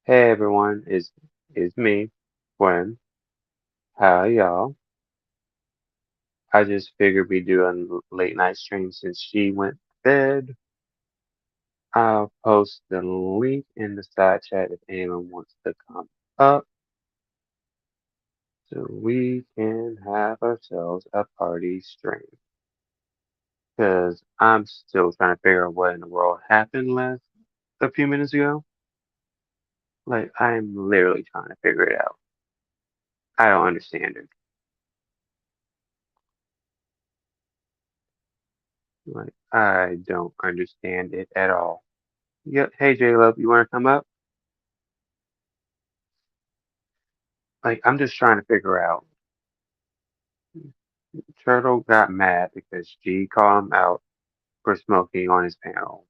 Hey everyone, is me, Gwen. How y'all? I just figured we'd do a late night stream since she went to bed. I'll post the link in the side chat if anyone wants to come up so we can have ourselves a party stream. Because I'm still trying to figure out what in the world happened last a few minutes ago. Like I'm literally trying to figure it out. I don't understand it. Like I don't understand it at all. Yep. Hey, J Love, you want to come up? Like, I'm just trying to figure out. Turtle got mad because G called him out for smoking on his panel.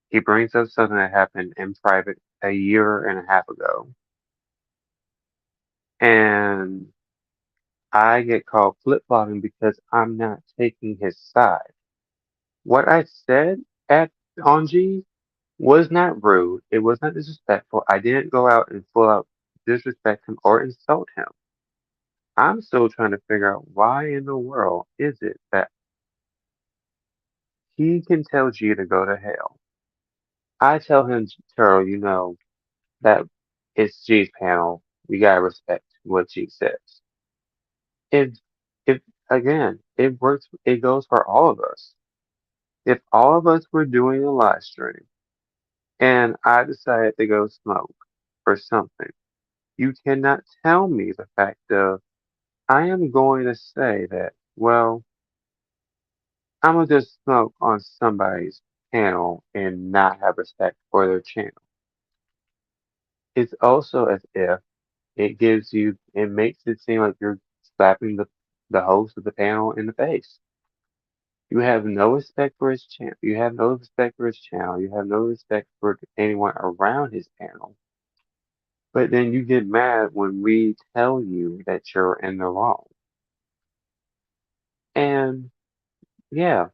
He brings up something that happened in private a year and a half ago, and I get called flip-flopping because I'm not taking his side. What I said at on G was not rude. It was not disrespectful. I didn't go out and full out disrespect him or insult him. I'm still trying to figure out why in the world is it that he can tell G to go to hell. I tell him, Turtle, that it's G's panel. We gotta respect what G says. If, if again, it works. It goes for all of us. If all of us were doing a live stream and I decided to go smoke or something, you cannot tell me the fact of I am going to say that. Well, I'm gonna just smoke on somebody's panel and not have respect for their channel. It's also as if it makes it seem like you're slapping the host of the panel in the face. You have no respect for his channel. You have no respect for his channel. You have no respect for anyone around his panel. But then you get mad when we tell you that you're in the wrong. And yeah,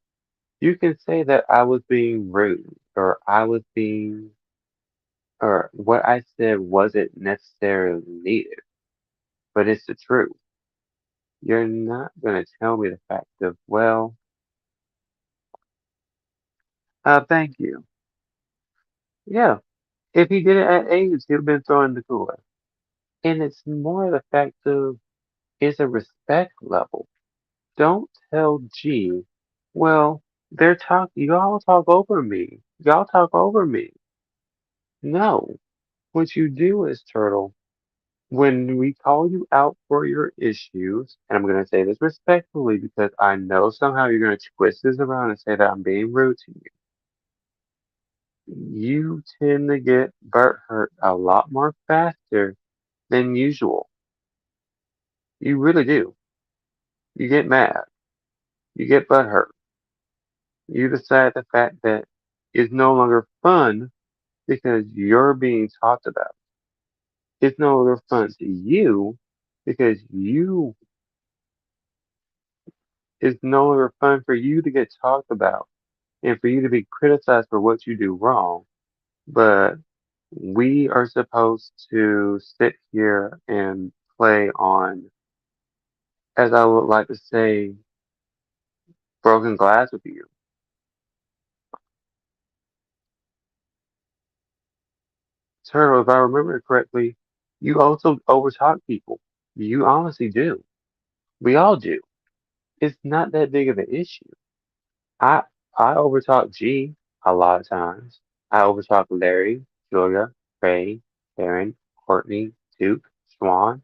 you can say that I was being rude or or what I said wasn't necessarily needed, but it's the truth. You're not going to tell me the fact of, well, thank you. Yeah, if he did it at age, he'd have been thrown in the cooler. And it's more the fact of, it's a respect level. Don't tell G, well, y'all talk over me. Y'all talk over me. No. What you do is, Turtle, when we call you out for your issues, and I'm going to say this respectfully because I know somehow you're going to twist this around and say that I'm being rude to you tend to get hurt a lot more faster than usual. You really do. You get mad. You get hurt. You decide the fact that it's no longer fun because you're being talked about. It's no longer fun to you because it's no longer fun for you to get talked about and for you to be criticized for what you do wrong. But we are supposed to sit here and play on, as I would like to say, broken glass with you. Turtle, if I remember correctly, you also overtalk people. You honestly do. We all do. It's not that big of an issue. I I overtalk G a lot of times. I overtalk Larry, Julia, Ray, Karen, Courtney, Duke, Swan,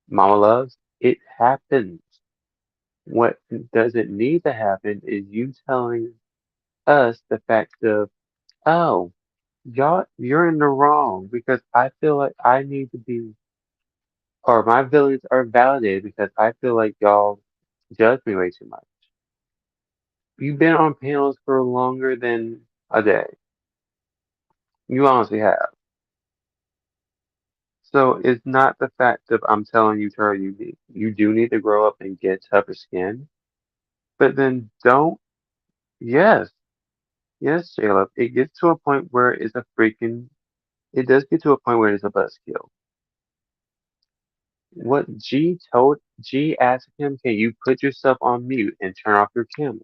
Mama Loves. It happens. What doesn't need to happen is you telling us the fact of, oh, you're in the wrong because I feel like I need to be, or my feelings are validated because I feel like y'all judge me way too much. You've been on panels for longer than a day. You honestly have. So it's not the fact of I'm telling you, Tara, you do need to grow up and get tougher skin. But then don't, yes, yes, Caleb, it gets to a point where it's a freaking It does get to a point where it's a buzzkill. What G asked him, can you put yourself on mute and turn off your camera?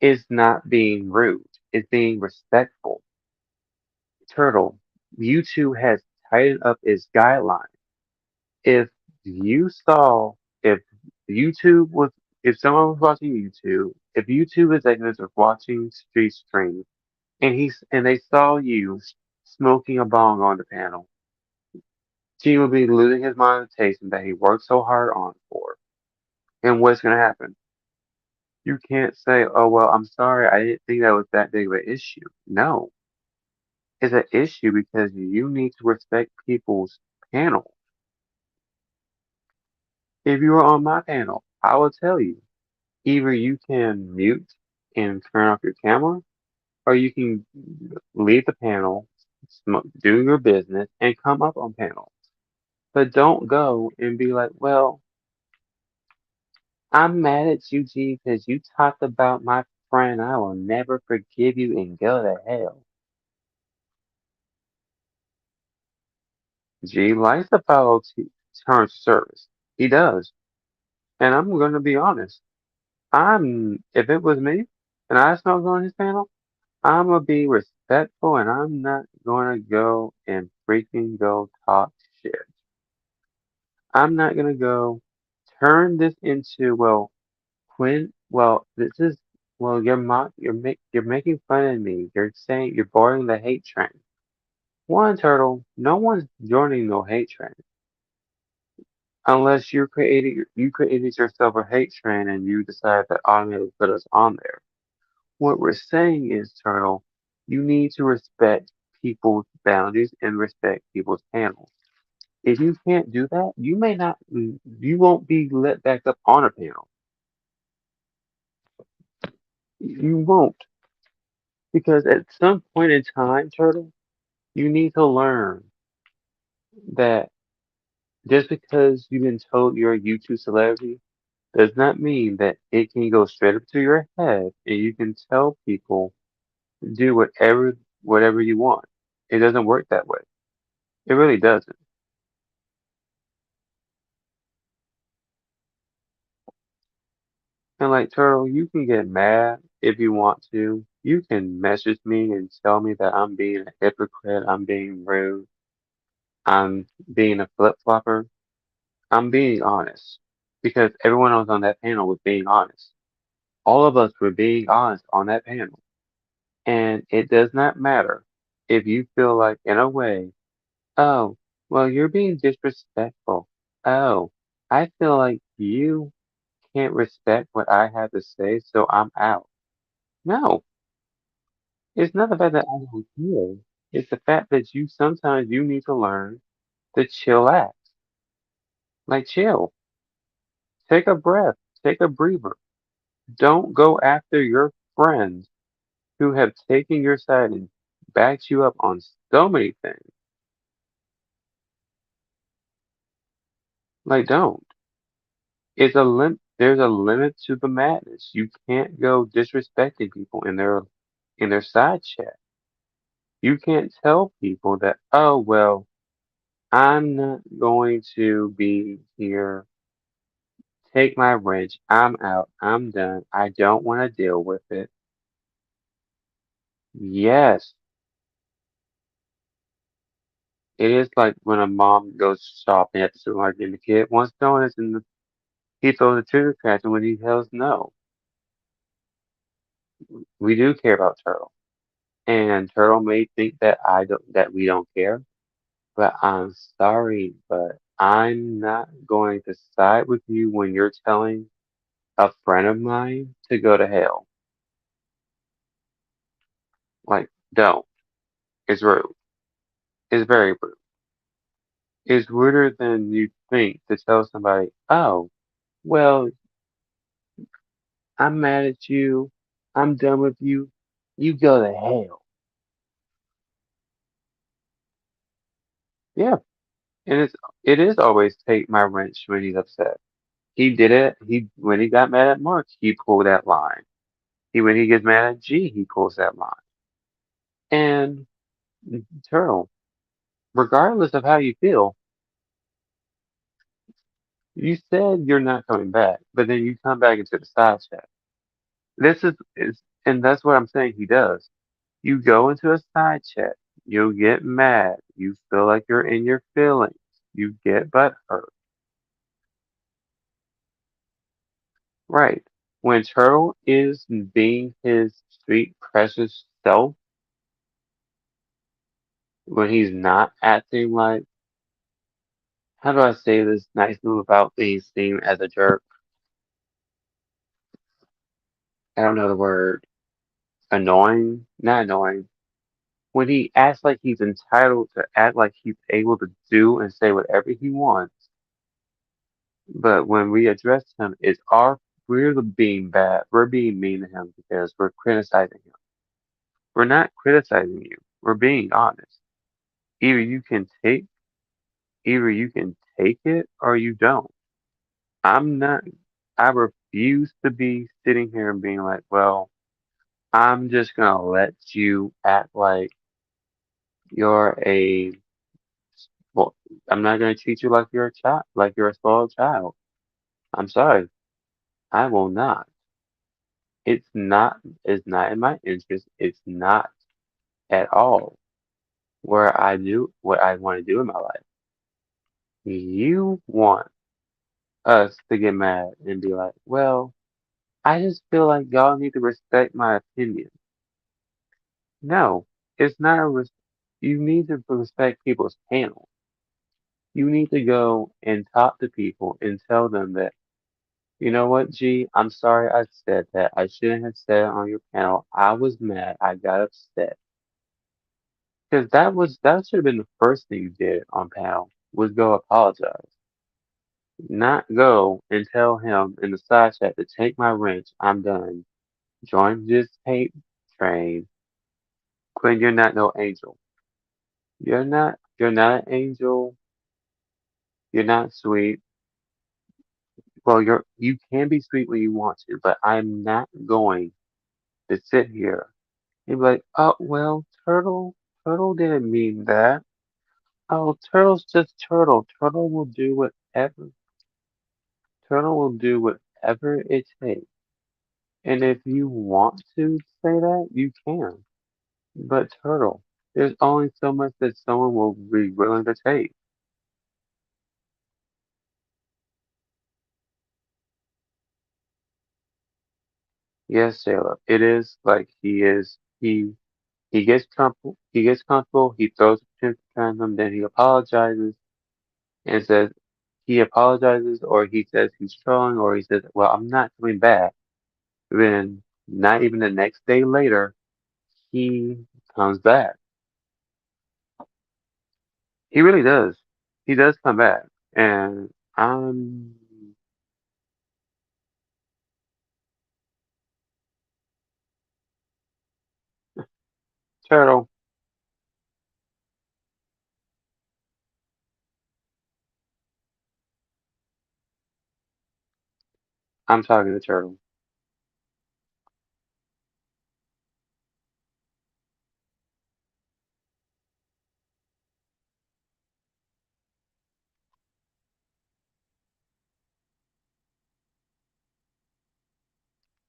Is not being rude. It's being respectful. Turtle, YouTube has tightened up its guidelines. If you saw, if YouTube was, if someone was watching YouTube, if YouTube executives were watching street streams and they saw you smoking a bong on the panel, he would be losing his monetization that he worked so hard on for. And what's going to happen? You can't say, oh, well, I'm sorry, I didn't think that was that big of an issue. No, it's an issue because you need to respect people's panel. If you were on my panel, I will tell you, either you can mute and turn off your camera, or you can leave the panel, do your business, and come up on panel. But don't go and be like, well, I'm mad at you, G, because you talked about my friend. I will never forgive you and go to hell. G likes to follow terms of service. He does. And I'm going to be honest. If it was me and I smelled on his panel, I'm going to be respectful and I'm not going to go and freaking go talk shit. I'm not going to go turn this into, well, Quinn, well, this is, well, you're making fun of me. You're saying you're boarding the hate train. One turtle, no one's joining no hate train unless you created yourself a hate train and you decide to automatically put us on there. What we're saying is, turtle, you need to respect people's boundaries and respect people's panels. If you can't do that, you won't be let back up on a panel. You won't. Because at some point in time, Turtle, you need to learn that just because you've been told you're a YouTube celebrity does not mean that it can go straight up to your head and you can tell people to do whatever you want. It doesn't work that way. It really doesn't. And like Turtle, you can get mad if you want to. You can message me and tell me that I'm being a hypocrite, I'm being rude, I'm being a flip-flopper. I'm being honest because everyone else on that panel was being honest. All of us were being honest on that panel. And it does not matter if you feel like, in a way, oh, well, you're being disrespectful. Oh, I feel like you can't respect what I have to say, so I'm out. No, it's not the fact that I don't care. It's the fact that sometimes you need to learn to chillax. Like chill. Take a breath. Take a breather. Don't go after your friends who have taken your side and backed you up on so many things. Like, don't. There's a limit to the madness. You can't go disrespecting people in their side chat. You can't tell people that, oh well, I'm not going to be here. Take my wrench. I'm out. I'm done. I don't want to deal with it. Yes, it is like when a mom goes shopping at the supermarket and the kid wants donuts and he throws a trigger catcher when he tells no. We do care about Turtle. And Turtle may think that we don't care, but I'm sorry, but I'm not going to side with you when you're telling a friend of mine to go to hell. Like, don't. It's rude. It's very rude. It's ruder than you think to tell somebody, oh, well, I'm mad at you. I'm done with you. You go to hell. Yeah. And it is always take my wrench when he's upset. He did it. He when he got mad at Mark, he pulled that line. When he gets mad at G, he pulls that line. And Turtle, regardless of how you feel, you said you're not coming back, but then you come back into the side chat. And that's what I'm saying he does. You go into a side chat, you get mad, you feel like you're in your feelings, you get butthurt. Right. When Turtle is being his sweet, precious self, when he's not acting like, how do I say this nicely without being seen as a jerk? I don't know the word. Annoying? Not annoying. When he acts like he's entitled to act like he's able to do and say whatever he wants, but when we address him, we're the being bad. We're being mean to him because we're criticizing him. We're not criticizing you. We're being honest. Either you can take either you can take it or you don't. I'm not I refuse to be sitting here and being like, well, I'm just gonna let you act like you're a well, I'm not gonna treat you like you're a child, like you're a spoiled child. I'm sorry. I will not. It's not in my interest. It's not at all where I do what I want to do in my life. You want us to get mad and be like, well, I just feel like y'all need to respect my opinion. No, it's not you need to respect people's panel. You need to go and talk to people and tell them that, you know what, G, I'm sorry I said that. I shouldn't have said it on your panel. I was mad. I got upset. Because that should have been the first thing you did on panel was go apologize. Not go and tell him in the side chat to take my wrench. I'm done. Join this hate train. Quinn, you're not no angel. You're not an angel. You're not sweet. Well, you can be sweet when you want to, but I'm not going to sit here and be like, oh well, Turtle didn't mean that. Oh, Turtle's just Turtle. Turtle will do whatever it takes. And if you want to say that, you can. But Turtle, there's only so much that someone will be willing to take. Yes, Caleb, it is like he gets comfortable, he throws a tantrum, then he apologizes and says he apologizes or he says he's trolling or he says, well, I'm not coming back. Then not even the next day later, he comes back. He really does. He does come back. And Turtle, I'm talking to Turtle.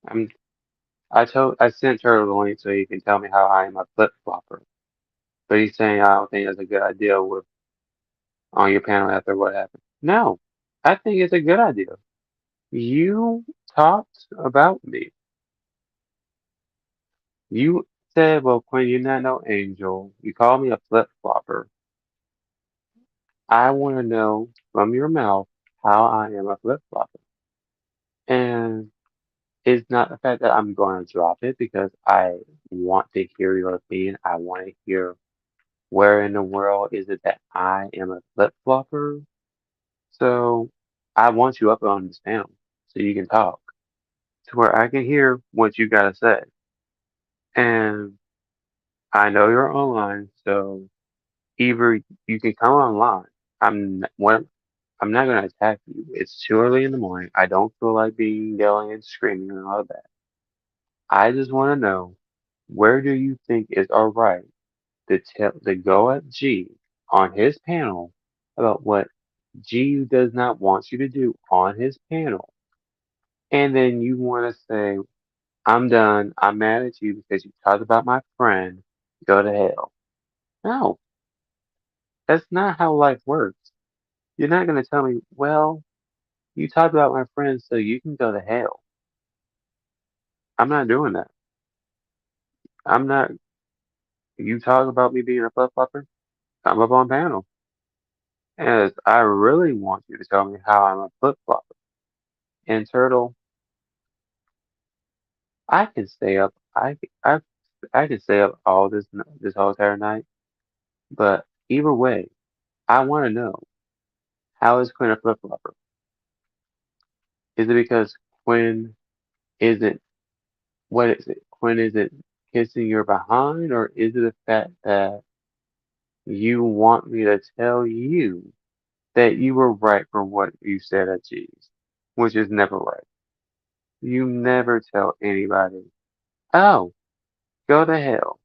I'm I sent Turtle the link so he can tell me how I am a flip flopper. But he's saying I don't think that's a good idea with on your panel after what happened. No, I think it's a good idea. You talked about me. You said, well, Quinn, you're not no angel. You called me a flip flopper. I want to know from your mouth how I am a flip flopper. And it's not the fact that I'm going to drop it because I want to hear your opinion. I want to hear where in the world is it that I am a flip flopper. So I want you up on this panel so you can talk to where I can hear what you got to say. And I know you're online, so either you can come online. I'm not going to attack you. It's too early in the morning. I don't feel like being yelling and screaming and all of that. I just want to know where do you think is all right to go at G? on his panel about what G does not want you to do on his panel, and then you want to say, I'm done, I'm mad at you because you talked about my friend, go to hell. No, that's not how life works. You're not going to tell me, well, you talked about my friend, so you can go to hell. I'm not doing that. I'm not, you talk about me being a flip flopper, I'm up on panel. And I really want you to tell me how I'm a flip flopper. And Turtle, I can stay up. I can stay up all this whole entire night. But either way, I want to know, how is Quinn a flip flopper? Is it because Quinn isn't what is it? Quinn isn't kissing your behind, or is it the fact that you want me to tell you that you were right for what you said at G's, which is never right. You never tell anybody, oh, go to hell,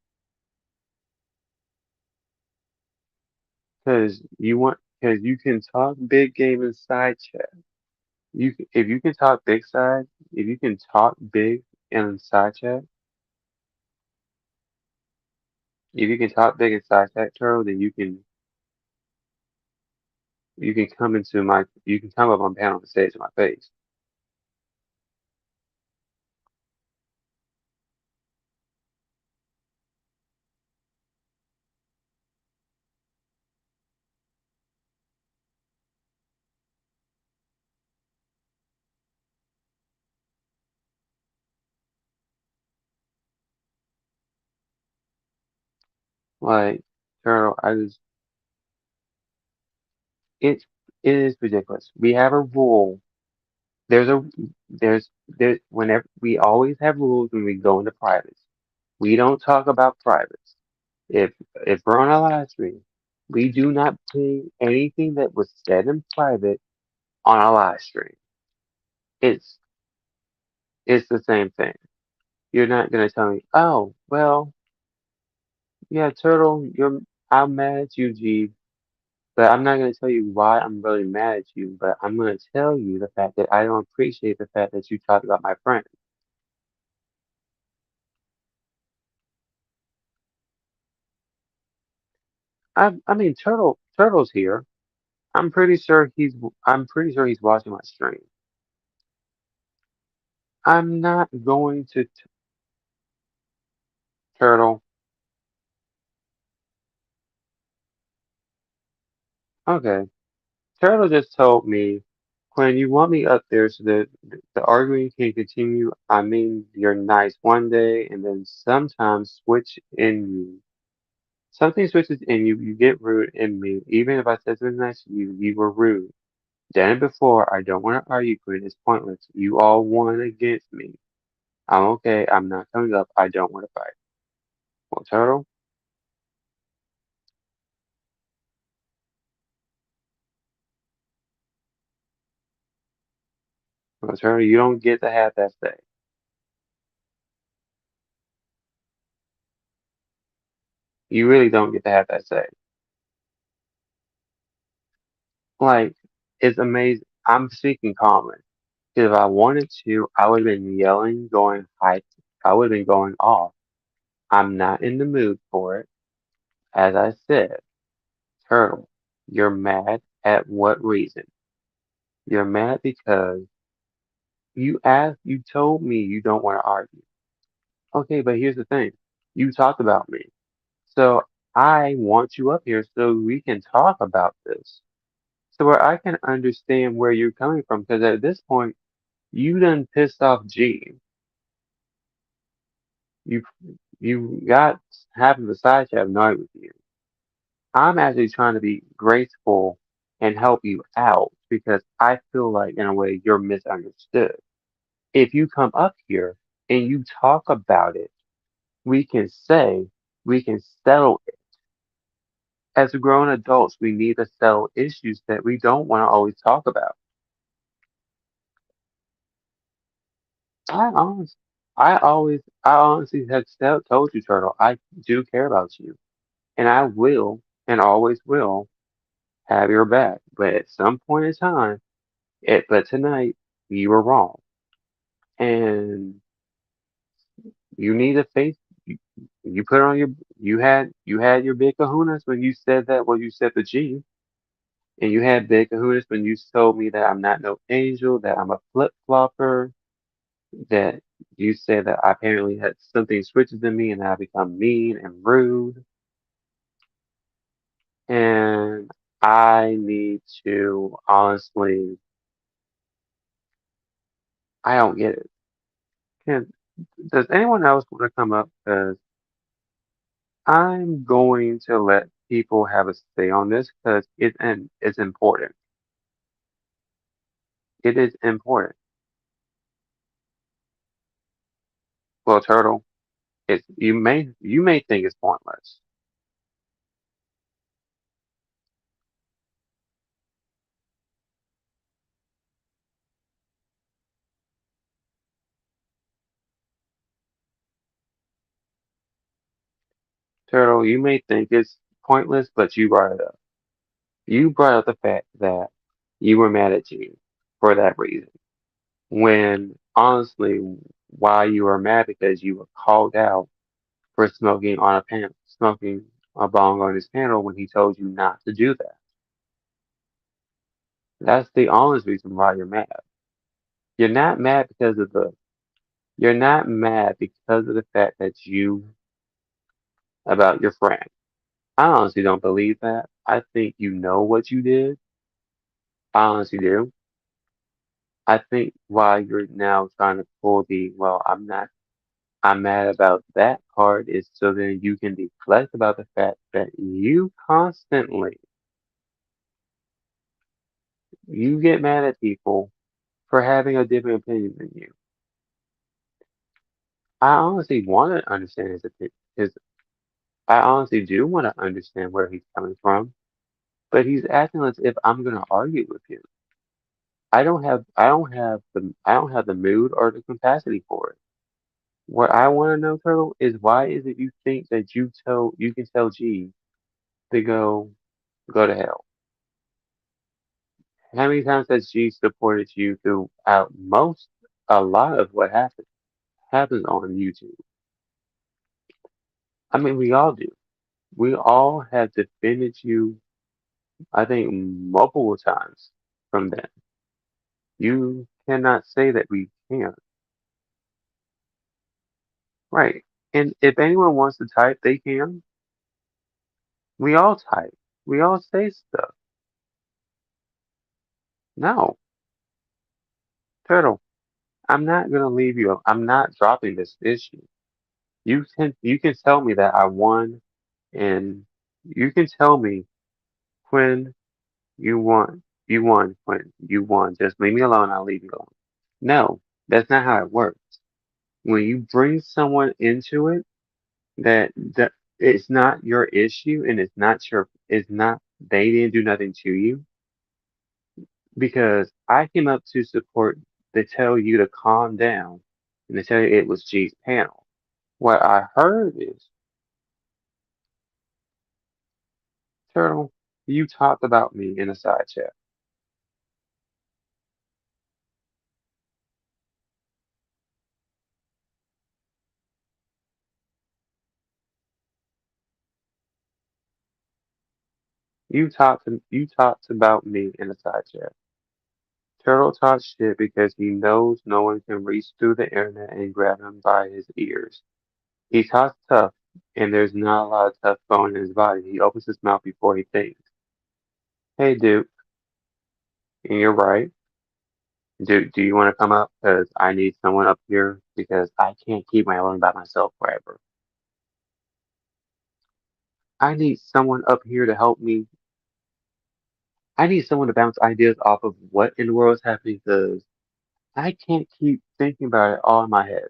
because you can talk big game in side chat. If you can talk big side, if you can talk big in side chat, if you can talk big in side chat, Turtle, then you can come up on panel and say it to my face. Like, Turtle, it it is ridiculous. We have a rule. There's a there's whenever we always have rules when we go into privates. We don't talk about privates. If if we're on a live stream, we do not put anything that was said in private on a live stream. It's it's the same thing. You're not gonna tell me, oh, well, yeah, Turtle, I'm mad at you, G, but I'm not gonna tell you why I'm really mad at you, but I'm gonna tell you the fact that I don't appreciate the fact that you talked about my friend. I mean, Turtle's here. I'm pretty sure he's watching my stream. I'm not going to Turtle. Okay. Turtle just told me, Quinn, you want me up there so that the arguing can continue. I mean, you're nice one day and then sometimes switch in you. Something switches in you, you get rude in me. Even if I said something nice to you, you were rude. Done it before. I don't want to argue, Quinn. It's pointless. You all won against me. I'm okay. I'm not coming up. I don't want to fight. Well, Turtle, well, Turtle, you don't get to have that say. You really don't get to have that say. Like, it's amazing. I'm speaking calmly. If I wanted to, I would have been yelling, going high. I would have been going off. I'm not in the mood for it. As I said, Turtle, you're mad at what reason? You're mad because you told me you don't want to argue. Okay, but here's the thing. You talked about me. So I want you up here so we can talk about this. So where I can understand where you're coming from. Because at this point, you done pissed off G. You you got half of the side chat annoyed with you. I'm actually trying to be graceful and help you out because I feel like in a way you're misunderstood. If you come up here and you talk about it, we can say we can settle it. As grown adults, we need to settle issues that we don't want to always talk about. I honest, I honestly have told you, Turtle, I do care about you, and I will. and always will have your back. But at some point in time, but tonight, you were wrong. And you need to face, you, you put on your, you had your big kahunas when you said that, well, you said the G, and you had big kahunas when you told me that I'm not no angel, that I'm a flip-flopper, that you said that I apparently had something switches in me and I become mean and rude. And I need to honestly, I don't get it. Can, does anyone else want to come up? Because I'm going to let people have a say on this because it's important. It is important. Well, Turtle, you may think it's pointless. Turtle, you may think it's pointless, but you brought it up. You brought up the fact that you were mad at Gene for that reason. When honestly, why you were mad because you were called out for smoking a bong on his panel when he told you not to do that. That's the honest reason why you're mad. You're not mad because of the you're not mad because of the fact that you about your friend. I honestly don't believe that. I think you know what you did. I honestly do. I think why you're now trying to pull the well, I'm mad about that part is so then you can deflect about the fact that you get mad at people for having a different opinion than you. I honestly want to understand his I honestly do want to understand where he's coming from, but he's acting as if I'm going to argue with you. I don't have the mood or the capacity for it. What I want to know, Turtle, is why is it you think that you can tell G to go to hell? How many times has G supported you throughout a lot of what happens on YouTube? I mean, we all do. We all have defended you, I think, multiple times from that. You cannot say that we can't. Right. And if anyone wants to type, they can. We all type. We all say stuff. No, Turtle, I'm not gonna leave you. I'm not dropping this issue. You can tell me that I won, and you can tell me when you won when you won. Just leave me alone. I'll leave you alone. No, that's not how it works. When you bring someone into it, that it's not your issue, and it's not they didn't do nothing to you because I came up to support to tell you to calm down and to tell you it was G's panel. What I heard is, Turtle, you talked about me in a side chat. You talked about me in a side chat. Turtle talks shit because he knows no one can reach through the internet and grab him by his ears. He talks tough, and there's not a lot of tough going in his body. He opens his mouth before he thinks. Hey, dude, and you're right. Do you want to come up? Because I need someone up here because I can't keep my own by myself forever. I need someone up here to help me. I need someone to bounce ideas off of what in the world is happening because I can't keep thinking about it all in my head.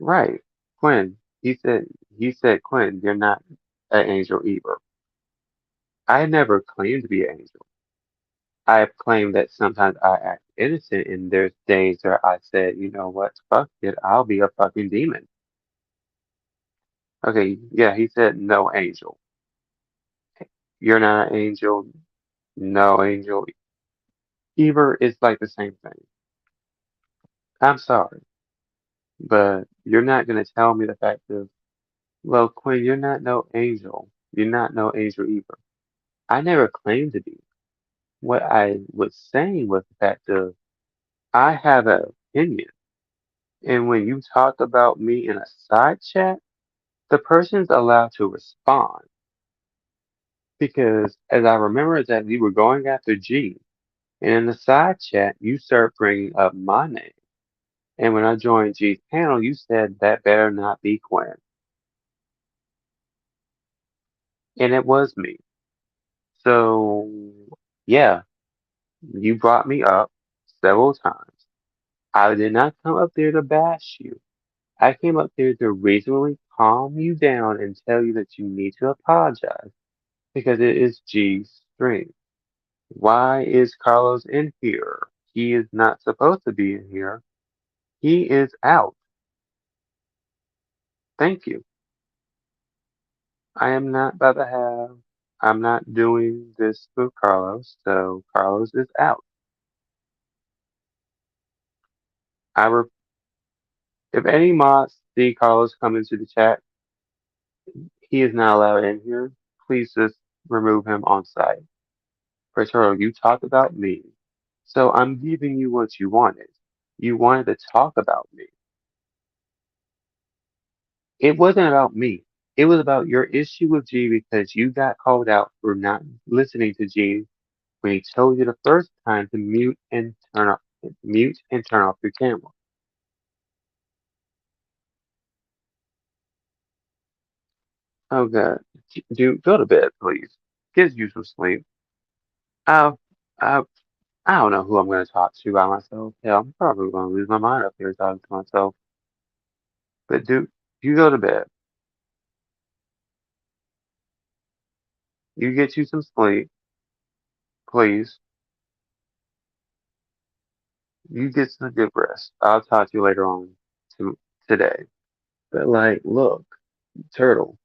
Right. Quinn, he said, Quinn, you're not an angel either. I never claimed to be an angel. I have claimed that sometimes I act innocent and there's days where I said, you know what, fuck it, I'll be a fucking demon. Okay, yeah, he said no angel. You're not an angel. No angel. Either is like the same thing. I'm sorry, but you're not gonna tell me the fact of, well, Quinn, you're not no angel. You're not no angel either. I never claimed to be. What I was saying was the fact of I have an opinion. And when you talk about me in a side chat, the person's allowed to respond. Because as I remember that you were going after G, and in the side chat, you start bringing up my name. And when I joined G's panel, you said that better not be Quinn. And it was me. So, yeah, you brought me up several times. I did not come up there to bash you. I came up there to reasonably calm you down and tell you that you need to apologize because it is G's stream. Why is Carlos in here? He is not supposed to be in here. He is out. Thank you. I am not about to have, I'm not doing this with Carlos, so Carlos is out. I re- if any mods see Carlos come into the chat, he is not allowed in here. Please just remove him on site. Pretoro, you talked about me, so I'm giving you what you wanted. You wanted to talk about me. It wasn't about me. It was about your issue with G because you got called out for not listening to G when he told you the first time to mute and turn off your camera. Oh God, dude, go to bed, please. Get you some sleep. I, I, I don't know who I'm going to talk to by myself. Hell, I'm probably going to lose my mind up here talking to myself. But dude, you go to bed. You get you some sleep, please. You get some good rest. I'll talk to you later on today. But like, look, Turtle,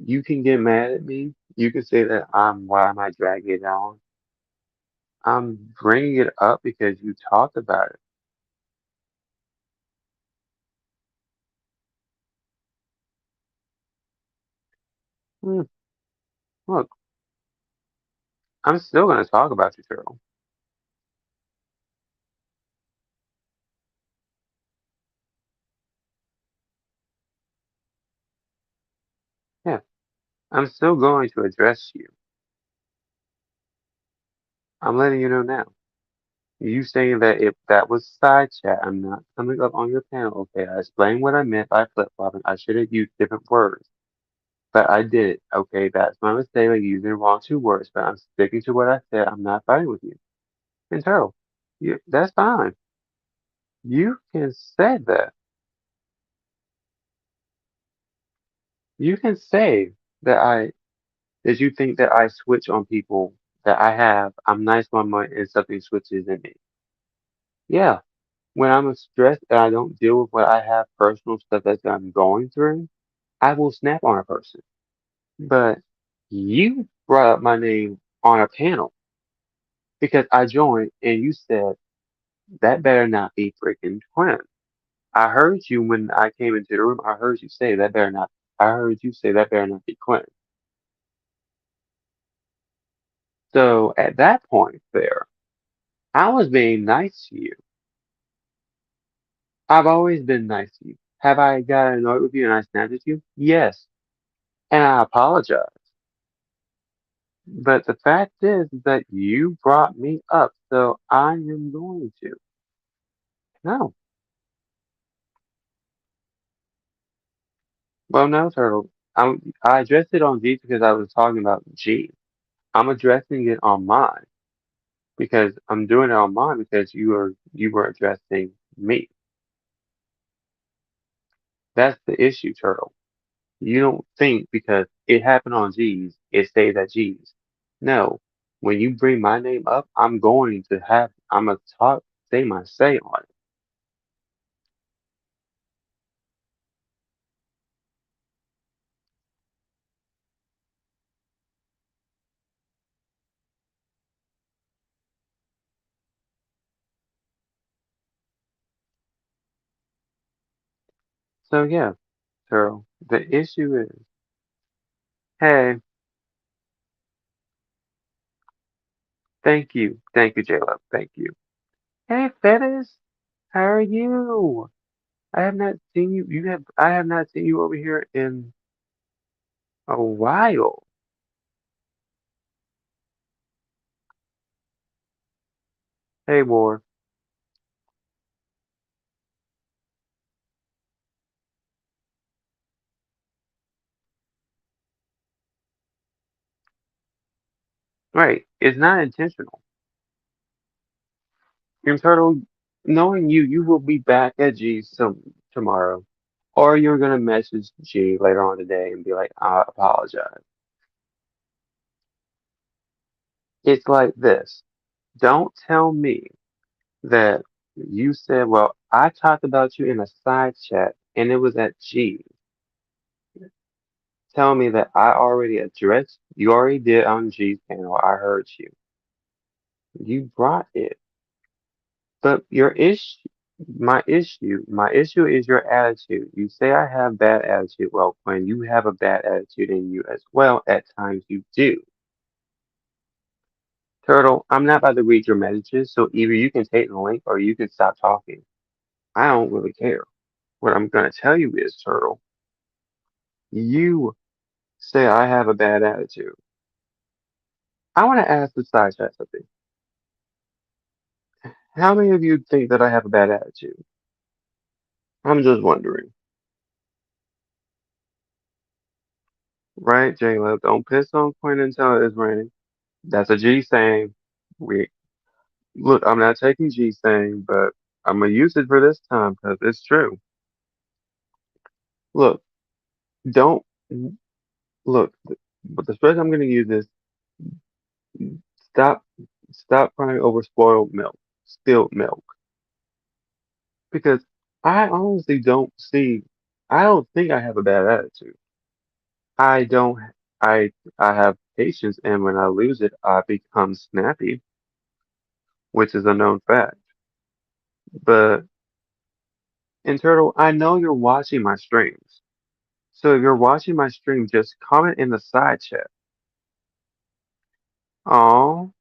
you can get mad at me. You can say that why am I dragging it on? I'm bringing it up because you talked about it. Hmm, look, I'm still gonna talk about you, Turtle. Yeah, I'm still going to address you. I'm letting you know now. You saying that if that was side chat, I'm not coming up on your panel. Okay, I explained what I meant by flip flopping. I should have used different words. But I did it. Okay, that's my mistake. I used the wrong two words, but I'm sticking to what I said. I'm not fighting with you. And Turtle, that's fine. You can say that. You can say that that you think that I switch on people, that I have, I'm nice one month and something switches in me. Yeah, when I'm stressed and I don't deal with what I have, personal stuff that I'm going through, I will snap on a person. But you brought up my name on a panel because I joined and you said, that better not be freaking Quinn. I heard you when I came into the room. I heard you say that better not. I heard you say that better not be Quinn. So at that point there, I was being nice to you. I've always been nice to you. Have I got annoyed with you and I snapped at you? Yes. And I apologize. But the fact is that you brought me up, so I am going to. No. Well, no, Turtle. I addressed it on G because I was talking about G. I'm addressing it on mine because I'm doing it on mine because you were addressing me. That's the issue, Turtle. You don't think because it happened on G's, it stays at G's. No. When you bring my name up, I'm gonna say my say on. So yeah, Turtle. The issue is, hey, thank you, J Love, thank you. Hey, Fetish, how are you? I have not seen you. I have not seen you over here in a while. Hey, War. Right, it's not intentional. And Turtle, knowing you, you will be back at G's tomorrow. Or you're gonna message G later on today and be like, I apologize. It's like this. Don't tell me that you said, well, I talked about you in a side chat and it was at G. Tell me that I already addressed, you already did on G's panel. I heard you. You brought it. But my issue is your attitude. You say I have bad attitude. Well, when you have a bad attitude in you as well, at times you do. Turtle, I'm not about to read your messages, so either you can take the link or you can stop talking. I don't really care. What I'm gonna tell you is, Turtle, you say I have a bad attitude. I want to ask the side chat something. How many of you think that I have a bad attitude? I'm just wondering. Right, J-Love? Don't piss on Quinn until it's raining. That's a G saying. We look. I'm not taking G saying, but I'm gonna use it for this time because it's true. Look, don't look. But the phrase I'm gonna use is stop. Stop crying over spoiled milk, spilled milk. Because I honestly don't see. I don't think I have a bad attitude. I don't. I have patience, and when I lose it, I become snappy, which is a known fact. But in Turtle, I know you're watching my streams. So if you're watching my stream, just comment in the side chat. Oh,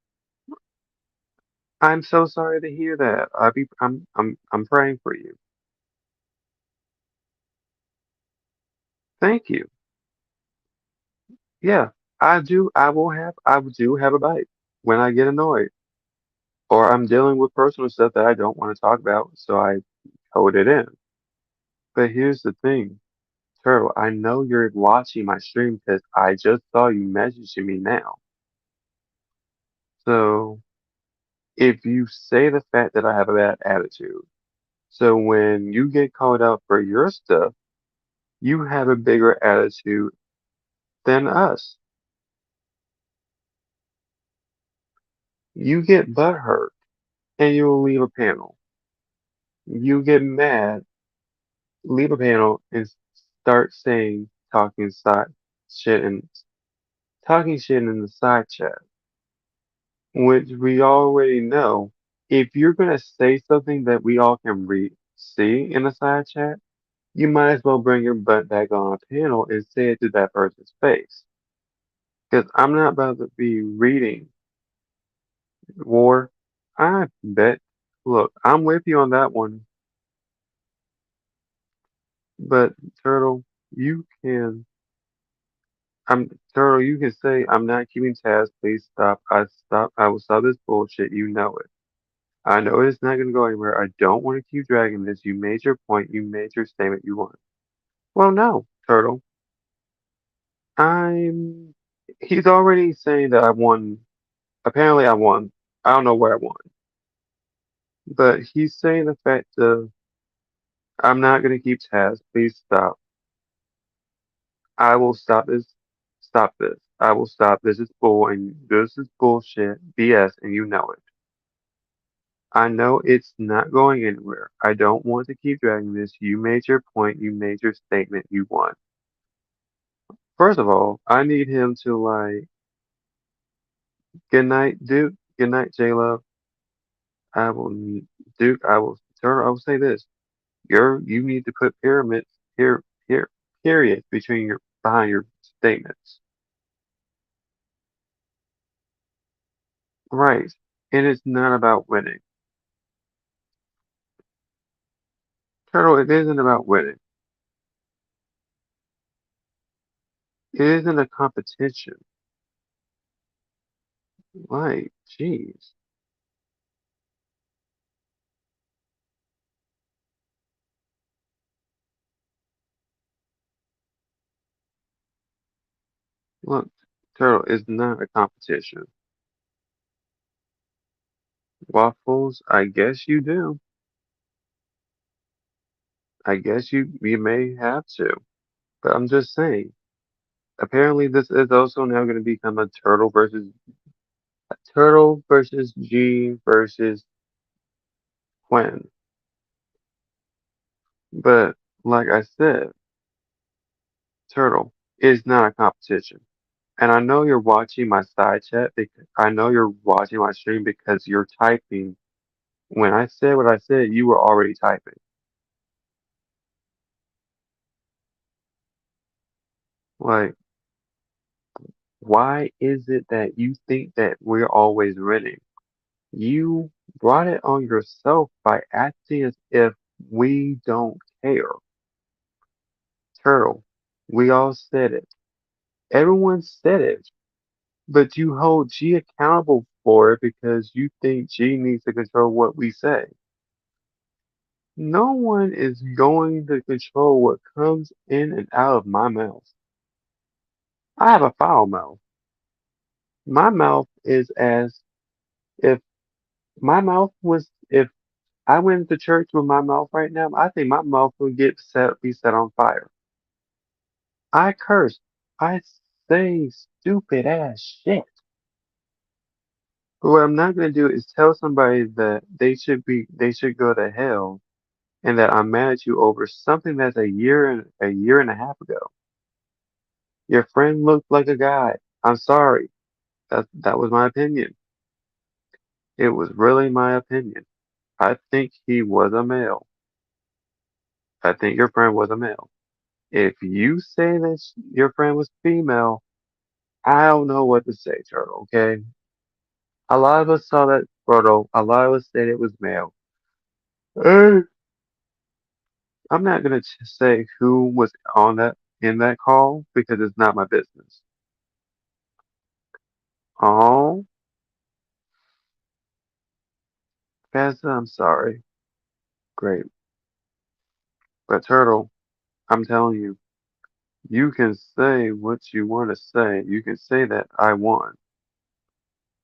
I'm so sorry to hear that. I'm praying for you. Thank you. Yeah, I do have a bite when I get annoyed or I'm dealing with personal stuff that I don't want to talk about, so I hold it in. But here's the thing, Turtle, I know you're watching my stream because I just saw you messaging me now. So if you say the fact that I have a bad attitude, so when you get called out for your stuff, you have a bigger attitude than us. You get butthurt and you'll leave a panel. You get mad, leave a panel, and start saying shit and talking shit in the side chat, which we already know. If you're gonna say something that we all can see in the side chat, you might as well bring your butt back on a panel and say it to that person's face. Because I'm not about to be reading war. I bet. Look, I'm with you on that one. But Turtle, you can. Turtle. You can say I'm not keeping tabs. Please stop. I will stop this bullshit. You know it. I know it's not gonna go anywhere. I don't want to keep dragging this. You made your point. You made your statement. You won. Well, no, Turtle. I'm. He's already saying that I won. Apparently, I won. I don't know where I won. But he's saying the fact of I'm not gonna keep tabs. Please stop. I will stop this. Stop this. I will stop. This is bull and this is bullshit. BS and you know it. I know it's not going anywhere. I don't want to keep dragging this. You made your point. You made your statement. You won. First of all, I need him to like, good night, Duke. Good night, J Love. I will, Duke. I will say this. You need to put pyramids. here, periods between your behind your statements. Right. And it's not about winning. Turtle, it isn't about winning. It isn't a competition. Like, jeez. Look, Turtle, it's not a competition. Waffles, I guess you do. I guess you may have to. But I'm just saying. Apparently this is also now going to become a turtle versus G versus Quinn. But like I said, Turtle is not a competition. And I know you're watching my side chat because I know you're watching my stream because you're typing. When I said what I said, you were already typing. Like, why is it that you think that we're always winning? You brought it on yourself by acting as if we don't care. Turtle, we all said it. Everyone said it. But you hold G accountable for it because you think G needs to control what we say. No one is going to control what comes in and out of my mouth. I have a foul mouth. My mouth is as if my mouth was if I went to church with my mouth right now, I think my mouth would be set on fire. I curse. I say stupid ass shit. But what I'm not gonna do is tell somebody that they should go to hell and that I'm mad at you over something that's a year and a half ago. Your friend looked like a guy. I'm sorry. That was my opinion. It was really my opinion. I think he was a male. I think your friend was a male. If you say that your friend was female, I don't know what to say, Turtle, okay? A lot of us saw that photo. A lot of us said it was male. Uh, I'm not gonna say who was on that in that call because it's not my business. Oh, Fazza, I'm sorry. Great. But Turtle, I'm telling you, you can say what you want to say. You can say that I won.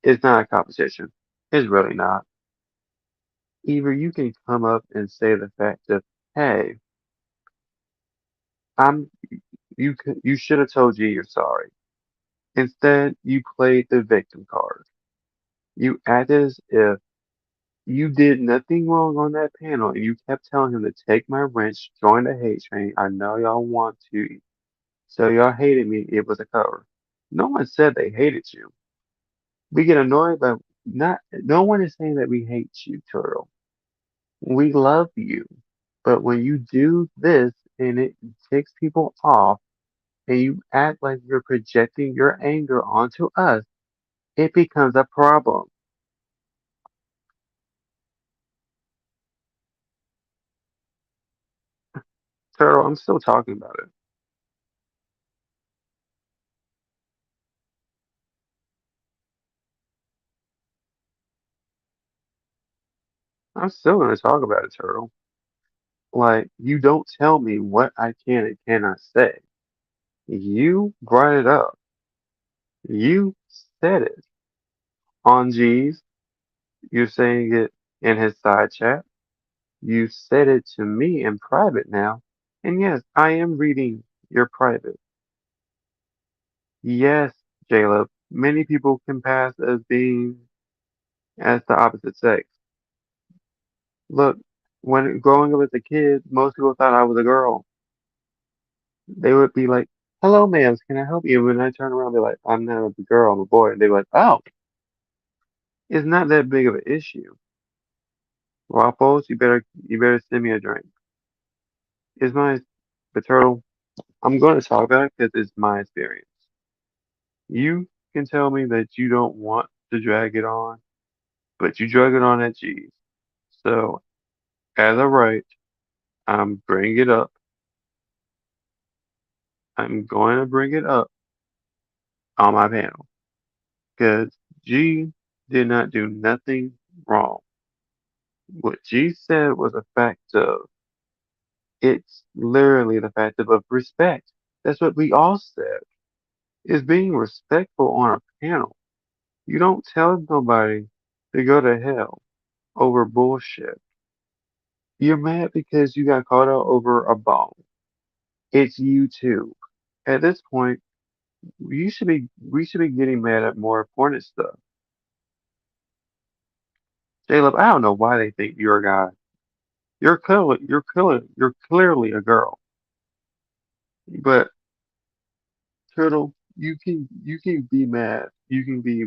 It's not a competition. It's really not. Either you can come up and say the fact that, hey, I'm you should have told you you're sorry. Instead, you played the victim card. You acted as if you did nothing wrong on that panel and you kept telling him to take my wrench, join the hate train. I know y'all want to. So y'all hated me. It was a cover. No one said they hated you. We get annoyed, but no one is saying that we hate you, Turtle. We love you. But when you do this and it ticks people off and you act like you're projecting your anger onto us, it becomes a problem. Turtle, I'm still talking about it. I'm still going to talk about it, Turtle. Like, you don't tell me what I can and cannot say. You brought it up. You said it on G's. You're saying it in his side chat. You said it to me in private now. And yes, I am reading your private. Yes, Caleb, many people can pass as being as the opposite sex. Look, when growing up as a kid, most people thought I was a girl. They would be like, "Hello, ma'am, can I help you?" When I turn around, they're like, "I'm not a girl, I'm a boy." And they're like, "Oh, it's not that big of an issue." Waffles, you better send me a drink. Is my But Turtle, I'm going to talk about it because it's my experience. You can tell me that you don't want to drag it on, but you drug it on at G's. So, as a right, I'm bringing it up. I'm going to bring it up on my panel because G did not do nothing wrong. What G said was a fact of, it's literally the fact of respect. That's what we all said, is being respectful on a panel. You don't tell nobody to go to hell over bullshit. You're mad because you got caught out over a bone. It's YouTube. At this point, we should be getting mad at more important stuff. Caleb, I don't know why they think you're a guy. You're clearly a girl. But Turtle, you can be mad. You can be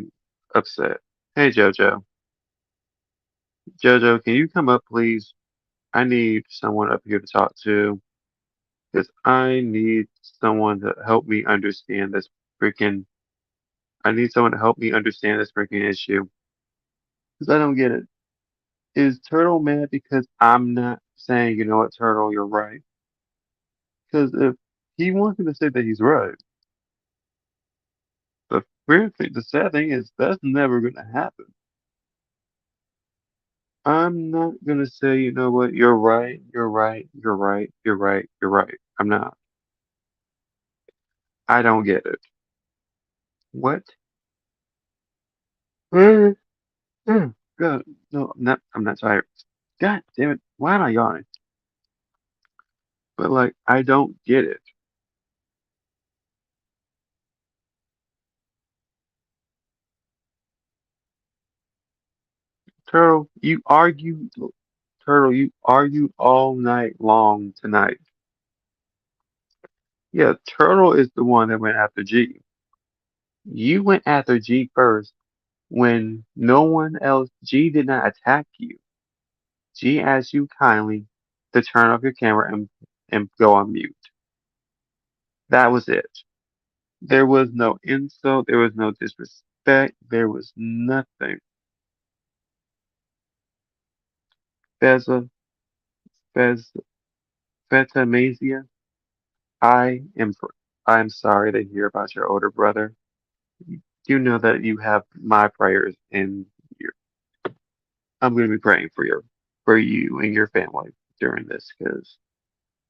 upset. Hey Jojo. Jojo, can you come up please? I need someone up here to talk to because I need someone to help me understand this freaking I need someone to help me understand this freaking issue. Because I don't get it. Is Turtle mad because I'm not saying, you know what, Turtle, you're right? Because if he wants me to say that he's right, the weird thing, the sad thing is that's never going to happen. I'm not going to say, you know what, you're right, you're right, you're right, you're right, you're right. I'm not. I don't get it. What? God, no, I'm not tired. God damn it. Why am I yawning? But like, I don't get it. Turtle, you argued all night long tonight. Yeah, Turtle is the one that went after G. You went after G first when no one else, G did not attack you. G asked you kindly to turn off your camera and go on mute. That was it. There was no insult, there was no disrespect, there was nothing. Feza, Fez, Fetamazia, I am, I am sorry to hear about your older brother. You know that you have my prayers and your, I'm going to be praying for you and your family during this because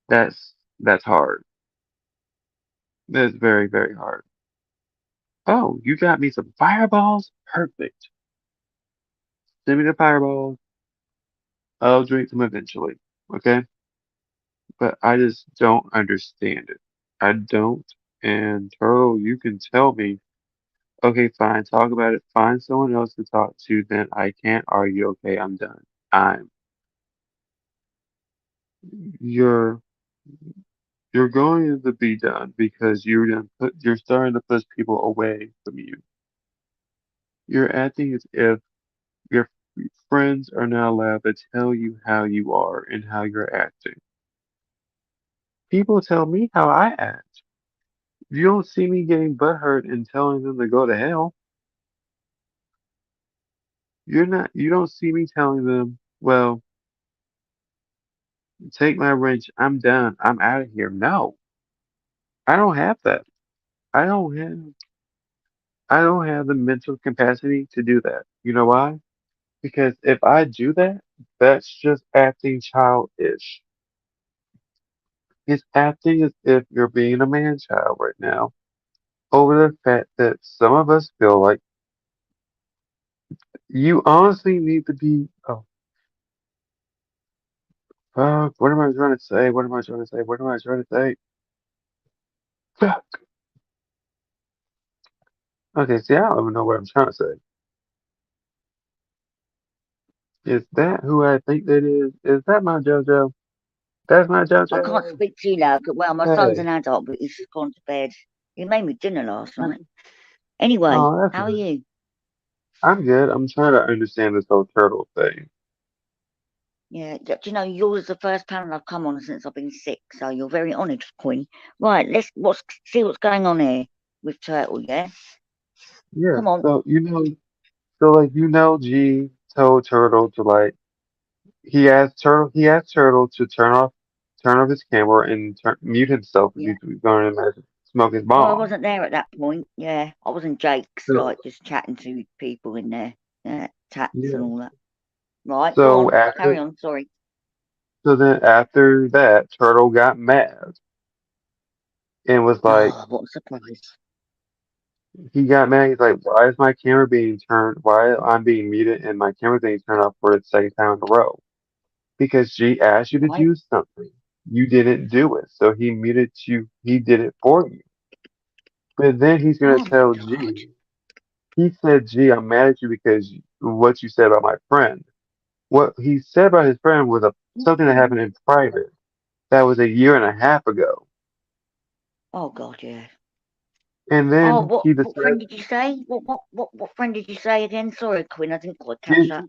that's hard. That's very, very hard. Oh, you got me some fireballs? Perfect. Send me the fireballs. I'll drink them eventually. Okay? But I just don't understand it. I don't. And Turtle, you can tell me, okay, fine, talk about it. Find someone else to talk to, then I can't argue. Okay, I'm done. I'm you're you're going to be done because you're starting to push people away from you. You're acting as if your friends are not allowed to tell you how you are and how you're acting. People tell me how I act. You don't see me getting butthurt and telling them to go to hell. You don't see me telling them, well, take my wrench, I'm done, I'm out of here. No, I don't have that. I don't have I don't have the mental capacity to do that. You know why? Because if I do that, that's just acting childish. It's acting as if you're being a man child right now over the fact that some of us feel like you honestly need to be. Oh, fuck. What am I trying to say? What am I trying to say? What am I trying to say? Fuck. Okay, see, I don't even know what I'm trying to say. Is that who I think that is? Is that my JoJo? That's my I can't JoJo? speak to you now. Well, my son's an Hey. adult, but he's gone to bed. He made me dinner last night. Anyway, Oh, that's how are nice. you? I'm good. I'm trying to understand this whole turtle thing. Yeah, do you know yours is the first panel I've come on since I've been sick, so you're very honoured, Quinn. Right, let's see what's going on here with Turtle. Yeah, Yeah. come on. So so like G told Turtle to like he asked Turtle to turn off his camera and mute himself if Yeah. he's going to smoke his Well, I bomb. wasn't there at that point. Yeah, I was in Jake's, So like just chatting to people in there, chats and yeah. all that. Right, go So on, after carry on. Sorry. so then after that, Turtle got mad and was like, Oh, what a surprise! he got mad. He's like, why is my camera being turned? Why I'm being muted and my camera being turned off for the second time in a row? Because G asked you to Right? do something. You didn't do it. So he muted you. He did it for you. But then he's going Oh to my tell God! G, he said, G, I'm mad at you because what you said about my friend. What he said about his friend was something that happened in private. That was a year and a half ago. Oh God, yeah. And Oh, then what he what friend decided, did you say? What friend did you say again? Sorry, Quinn, I didn't quite catch G, that.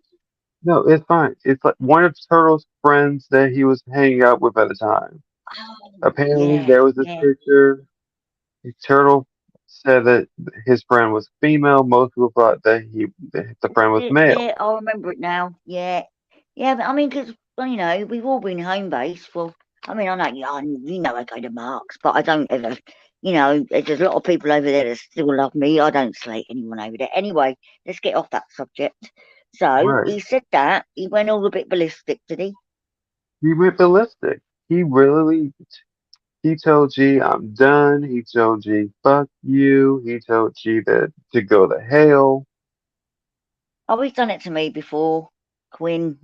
no, it's fine. It's like one of Turtle's friends that he was hanging out with at the time. Oh, Apparently, yeah, there was this yeah. picture. Turtle said that his friend was female. Most people thought that the friend was Yeah, male. I remember it now. Yeah, yeah. But I mean, because well, we've all been home based. Well, I mean, I know I go to Marks, but I don't ever. There's a lot of people over there that still love me. I don't slate anyone over there. Anyway, let's get off that subject. So Right. he said that he went all a bit ballistic, did he? He went ballistic. He really, he told G, I'm done. He told G, fuck you. He told G that to go to hell. Oh, he's done it to me before, Quinn.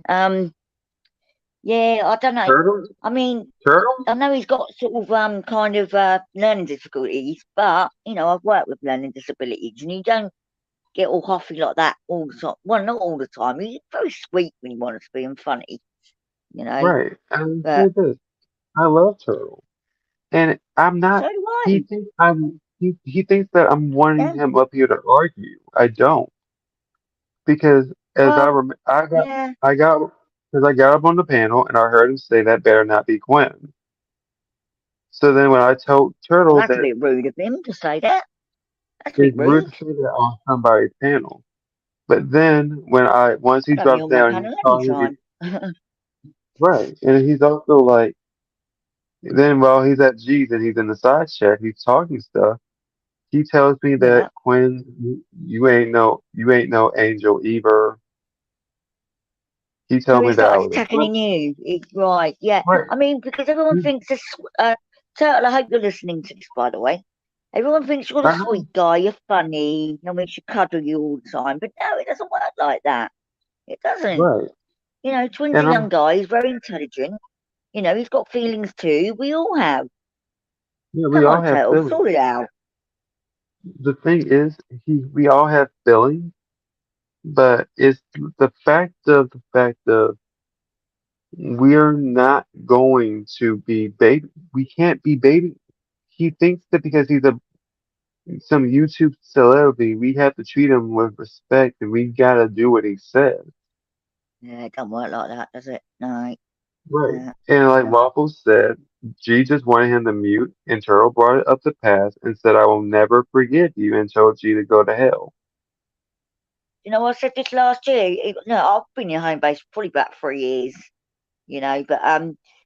Yeah, I don't know. Turtle? I mean, Turtle? I know he's got sort of kind of learning difficulties, but I've worked with learning disabilities, and you don't get all huffy like that all the time. Well, not all the time. He's very sweet when he wants to be and funny, you know. Right. And say But this. I love Turtle. And I'm so not, do he I. thinks he thinks that I'm wanting Yeah. him up here to argue. I don't. Because as Well, yeah. because I got up on the panel and I heard him say that better not be Quinn. So then when I told Well, Turtle that's a that bit rude of him to say that. That's a bit it's rude rude. to say that on somebody's panel, but then once I he don't be drops on my down, panel he's talking anytime. right, and he's also like then while he's at G's and he's in the side chat, he's talking stuff. He tells me that Yeah. Quinn, you ain't no angel either. He So told he me that I started was a attacking you. Right, yeah. right. I mean, because everyone He, thinks this. Turtle, I hope you're listening to this, by the way. Everyone thinks you're a I know, sweet guy, you're funny, and we should cuddle you all the time. But no, it doesn't work like that. It doesn't. right, Twins are and young I'm guys, very intelligent. He's got feelings too. We all have. yeah, we Come all on, have Turtle, feelings. sort it out. The thing is, we all have feelings, but it's the fact of we're not going to be baby. We can't be baby. He thinks that because he's some YouTube celebrity, we have to treat him with respect, and we gotta do what he says. Yeah, it don't work like that, does it? No. Right. Uh, And like Waffles said, G just wanted him to mute, and Turtle brought it up to pass and said, "I will never forgive you," and told G to go to hell. I said this last year. No, I've been in home base probably about 3 years. But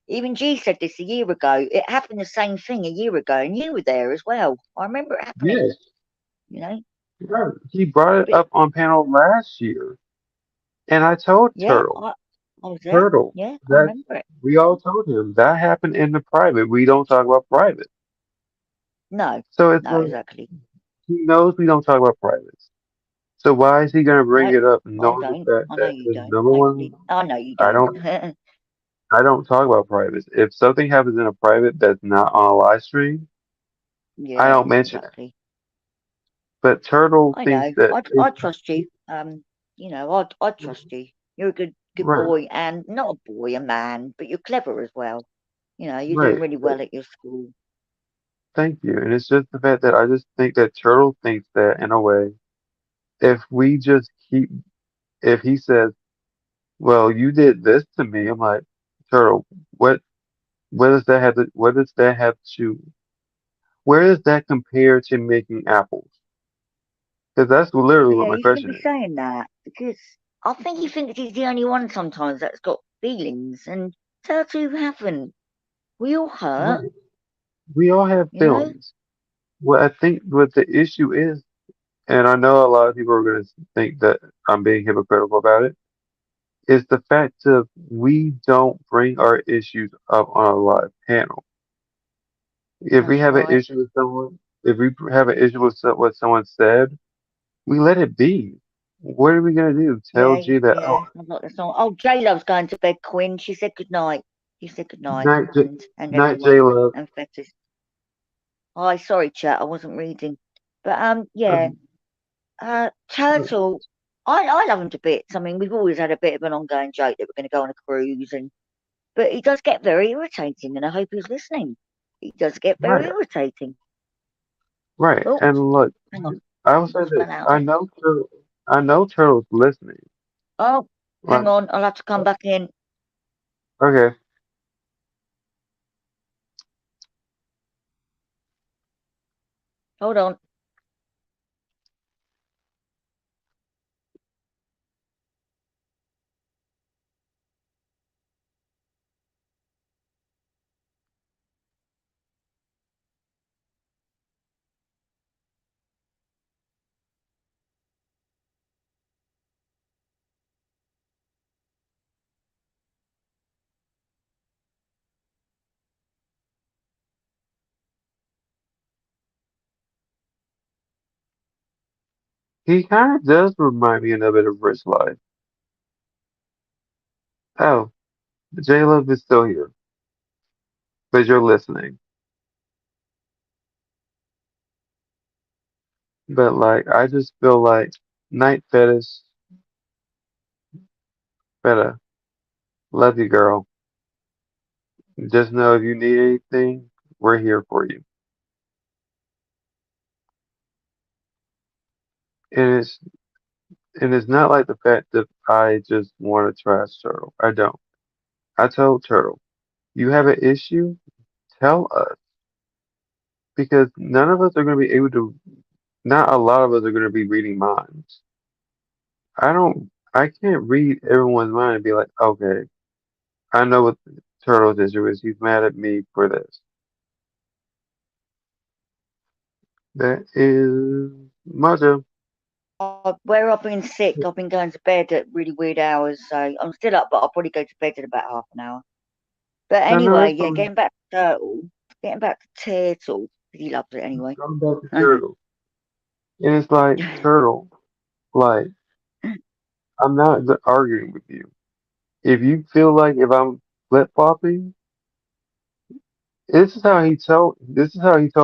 even G said this a year ago. It happened the same thing a year ago, and you were there as well. I remember it happening. Yes. You know, Right. He brought it but up on panel last year, and I told yeah, Turtle, I was there. Turtle, Yeah, I that remember it. we all told him that happened in the private. We don't talk about private. No, So it's no, like exactly. he knows we don't talk about privates. So why is he gonna bring No, it up, I knowing the don't. fact I know that you because don't. number one, Hopefully, I know you I don't. don't I don't talk about privates. If something happens in a private that's not on a live stream, I Yeah, don't mention it. exactly. But Turtle I thinks know. that I it's trust you. I trust you. You're a good right, boy, and not a boy, a man, but you're clever as well. You're doing right. really well at your school. Thank you. And it's just the fact that I just think that Turtle thinks that in a way, if we just keep, if he says, well, you did this to me. I'm like, Turtle, what what does that have to what does that have to where does that compare to making apples? Because that's literally what Yeah, my you shouldn't question be is. saying that because I think he thinks he's the only one sometimes that's got feelings, and Turtle haven't. We all hurt, Right. We all have you know? feelings. What I think what the issue is, and I know a lot of people are going to think that I'm being hypocritical about it, is the fact of we don't bring our issues up on a live panel. If we That's have an right. issue with someone, if we have an issue with what someone said, we let it be. What are we going to do? Tell Yeah, G that, oh, yeah. I like the song. Oh, J Love's going to bed, Quinn. She said good night. She said good night, night, and night, everyone J Love. and Fetis. Hi, sorry, chat. I wasn't reading, but yeah. Turtle. I love him to bits. I mean, we've always had a bit of an ongoing joke that we're going to go on a cruise, and but he does get very irritating, and I hope he's listening. He does get very Right, irritating. right. Oh, And look, hang on. I will He say just this. went out there. I know Turtle's listening. Oh, hang Like, on. I'll have to come back in. okay, Hold on. he kind of does remind me a little bit of Rich Life. Oh, J Love is still here, but you're listening. But like, I just feel like Night Fetish, better love you, girl. Just know if you need anything, we're here for you. And it's not like the fact that I just want to trash Turtle. I don't. I told Turtle, you have an issue, tell us because none of us are going to be able to. Not a lot of us are going to be reading minds. I don't. I can't read everyone's mind and be like, okay, I know what Turtle's issue is. He's mad at me for this. That is Majo. Where I've been sick, I've been going to bed at really weird hours, so I'm still up, but I'll probably go to bed in about half an hour. But No, no, anyway, that's yeah, fine. getting back to Turtle, 'cause he loves it anyway. Going back to Turtle. And it's like, Turtle, like, I'm not arguing with you. If you feel like if I'm flip flopping, this is how he told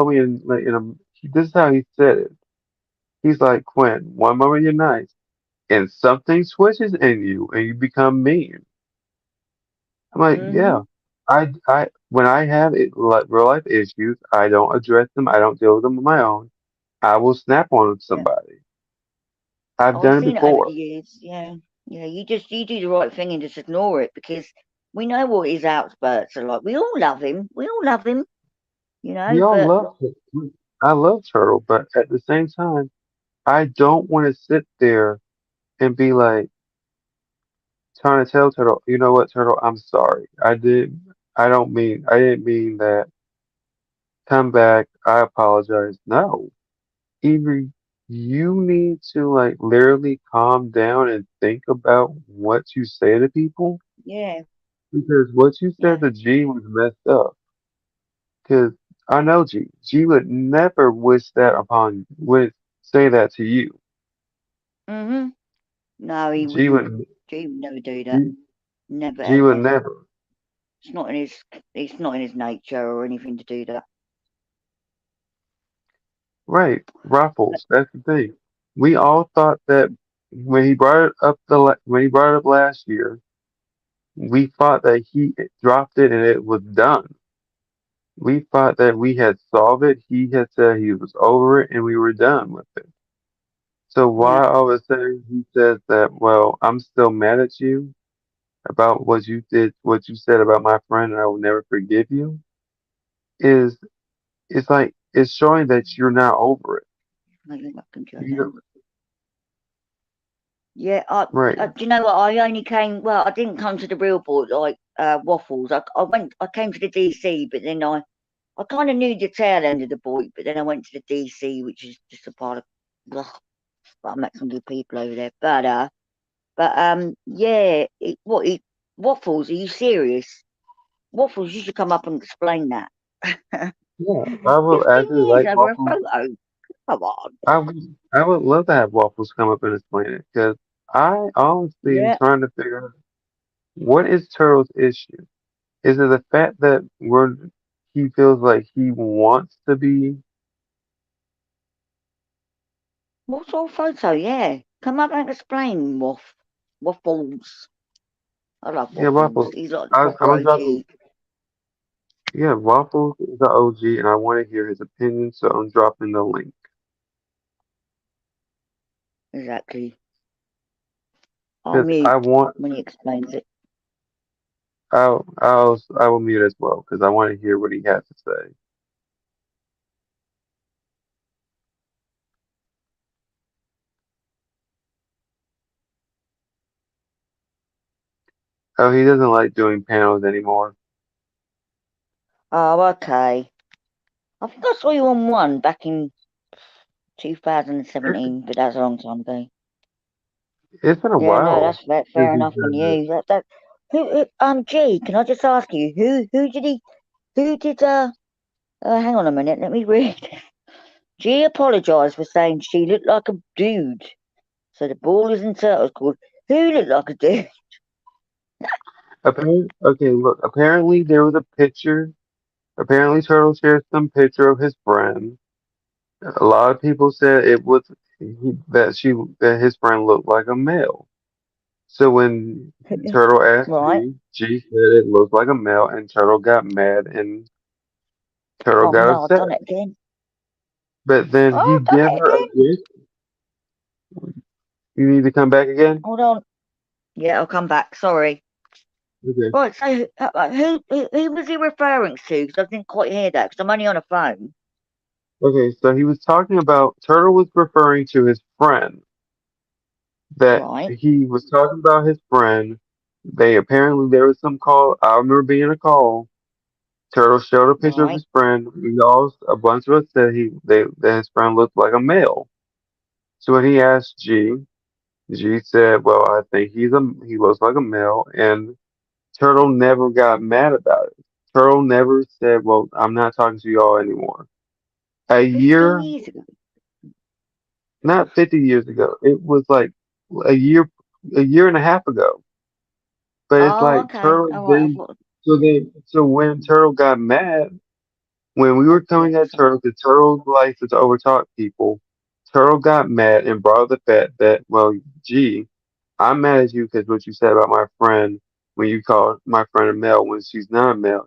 me in like in a this is how he said it. He's like, Quinn, one moment you're nice and something switches in you and you become mean. I'm like, Hmm. yeah. I when I have it like real life issues, I don't address them, I don't deal with them on my own. I will snap on Yeah. somebody. I've I've done it seen it over the before. years. Yeah. Yeah. You do the right thing and just ignore it because we know what his outbursts are like. We all love him. We all love him, We all but love it. I love Turtle, but at the same time, I don't want to sit there and be like trying to tell Turtle, you know what, Turtle, I'm sorry. I didn't mean that. Come back. I apologize. No. Either you need to like literally calm down and think about what you say to people yeah, because what you yeah. said to G was messed up. Because I know G. G would never would say that to you. Hmm. No, he G wouldn't. would, He would never do that. G, Never G would ever. never. It's not in his nature or anything to do that. Right. Ruffles. That's the thing. We all thought that when he brought it up last year, we thought that he dropped it and it was done. We thought that we had solved it. He had said he was over it and we were done with it. So Yeah. why all of a sudden he says that, well, I'm still mad at you? about what you did, what you said about my friend, and I will never forgive you, is it's like it's showing that you're not over it. Make me fucking shut You down. know, Yeah, right? do you know what? I only came. Well, I didn't come to the real board like waffles. I came to the DC, but then I kind of knew the tail end of the boy, but then I went to the DC, which is just a part of. Ugh, but I met some good people over there. Yeah. Waffles? Are you serious? Waffles, you should come up and explain that. Yeah, I would 15 actually years like over a waffles. photo. Come on. I would love to have waffles come up and explain it because I honestly am Yeah. trying to figure out what is Turtle's issue. Is it the fact that he feels like he wants to be? What sort of photo? Yeah. Come up and explain, Waffles. I love Yeah, Waffles. waffles. He's like the I'm proper gonna drop OG. Yeah, Waffles is the OG, and I want to hear his opinion, so I'm dropping the link. Exactly. I'll Because mute when he explains it. I will mute as well because I want to hear what he has to say. Oh, he doesn't like doing panels anymore. Oh, okay. I think I saw you on one back in It's, 2017, but that's a long time ago. it's been a Yeah, no, while that's since fair he's enough on done this. you. G, can I just ask you, who did, hang on a minute, let me read. G apologised for saying she looked like a dude. So the Ballers and Turtles called Who Looked Like a Dude? Okay, look. Apparently there was a picture. Apparently Turtle shared some picture of his friend. A lot of people said it was that his friend looked like a male. So when Turtle asked Right. G said it looked like a male, and Turtle got mad, and Turtle Oh got no, I've upset. done it again. But then Oh, he I've done gave it her a again. gift. You need to come back again? Hold on. Yeah, I'll come back. Sorry. Okay. Right, so who was he referring to? Because I didn't quite hear that because I'm only on a phone. Okay, so he was talking about Turtle was referring to his friend. That Right. he was talking about his friend. They apparently there was some call. I remember being in a call. Turtle showed a picture of Right. his friend. We all a bunch of us said that his friend looked like a male. So when he asked G said, "Well, I think he looks like a male," and Turtle never got mad about it. Turtle never said, "Well, I'm not talking to y'all anymore." A 15 year, years ago. not 50 years ago, it was like a year, a year and a half ago. But it's Oh, like okay. Turtle All right. I then, thought so when Turtle got mad, when we God were coming bless at her. Turtle, because Turtle likes to overtalk people, Turtle got mad and brought up the fact that, well, gee, I'm mad at you because what you said about my friend when you called my friend a male when she's not a male.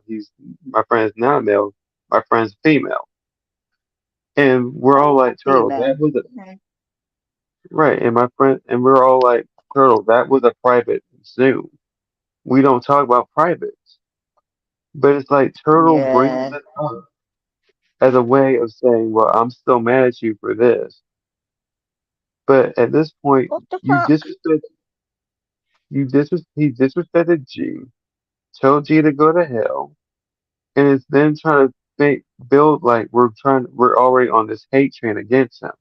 My friend is not a male. My friend's female. And we're Oh, all yeah, like, Turtle, female. that was a, Yeah. right. And my friend, and we're all like, Turtle, that was a private Zoom. We don't talk about privates. But it's like Turtle brings Yeah. it up as a way of saying, well, I'm still mad at you for this. But at this point, What the fuck? he disrespected G, told G to go to hell, and is then trying to build like we're already on this hate train against him.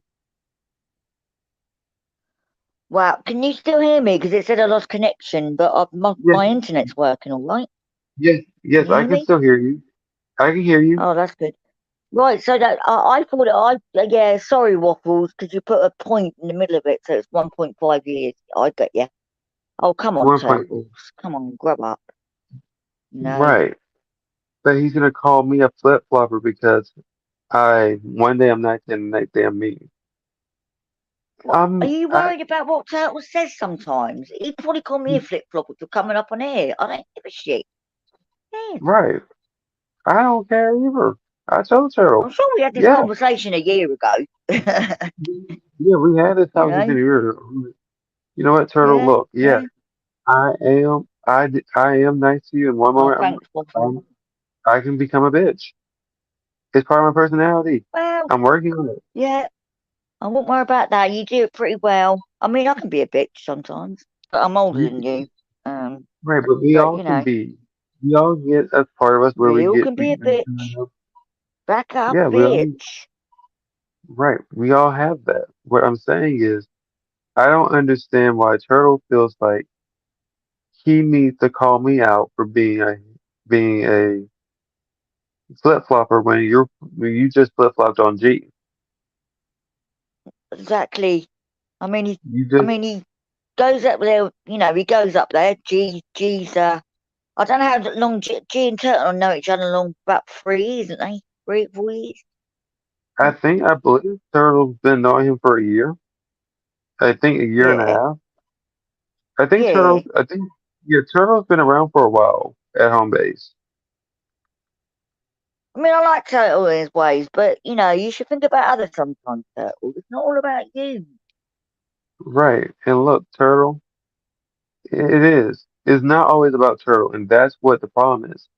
Wow. Can you still hear me? Because it said I lost connection, but Yes, my internet's working all right. Can yes, you I hear can me? still hear you. I can hear you. Oh, that's good. Right, so that I thought yeah, sorry, Waffles, because you put a point in the middle of it, so it's 1.5 years. I get you. Oh, come on, 1.4. Turtles. Come on, grub up. No. Right. But he's gonna call me a flip flopper because I one day I'm not getting that damn me. What? Are you I worried about what Turtles says sometimes? He'd probably call me a flip-flopper for coming up on air. I don't give a shit. Yeah. right. I don't care either. I told I'm Turtle. sure we had this Yeah, conversation a year ago. yeah, we had this You conversation know? earlier. You know what, Turtle? Yeah, Look, yeah, yeah. I am. I am nice to you, and one Oh, moment thanks, Bob. I can become a bitch. It's part of my personality. Well, I'm working on it. yeah, I won't worry about that. You do it pretty well. I mean, I can be a bitch sometimes, but I'm older than You, you. Um, right, but we but all you can know, be. We all get a part of us where we all can be a we bitch. Back up, yeah, we all bitch. right. We all have that. What I'm saying is, I don't understand why Turtle feels like he needs to call me out for being a flip flopper when you just flip flopped on G. Exactly. I mean, You just he goes up there. You know, he goes up there. G's. I don't know how long G and Turtle know each other long. About 3 years, isn't they? 3, 4 years. I believe Turtle's been knowing him for a year. I think a year and a Yeah, half. yeah. I think yeah, Turtle's been around for a while at home base. I mean, I like Turtle in his ways, but you know, you should think about others sometimes, Turtle. It's not all about you. Right. And look, Turtle, it is. It's not always about Turtle, and that's what the problem is.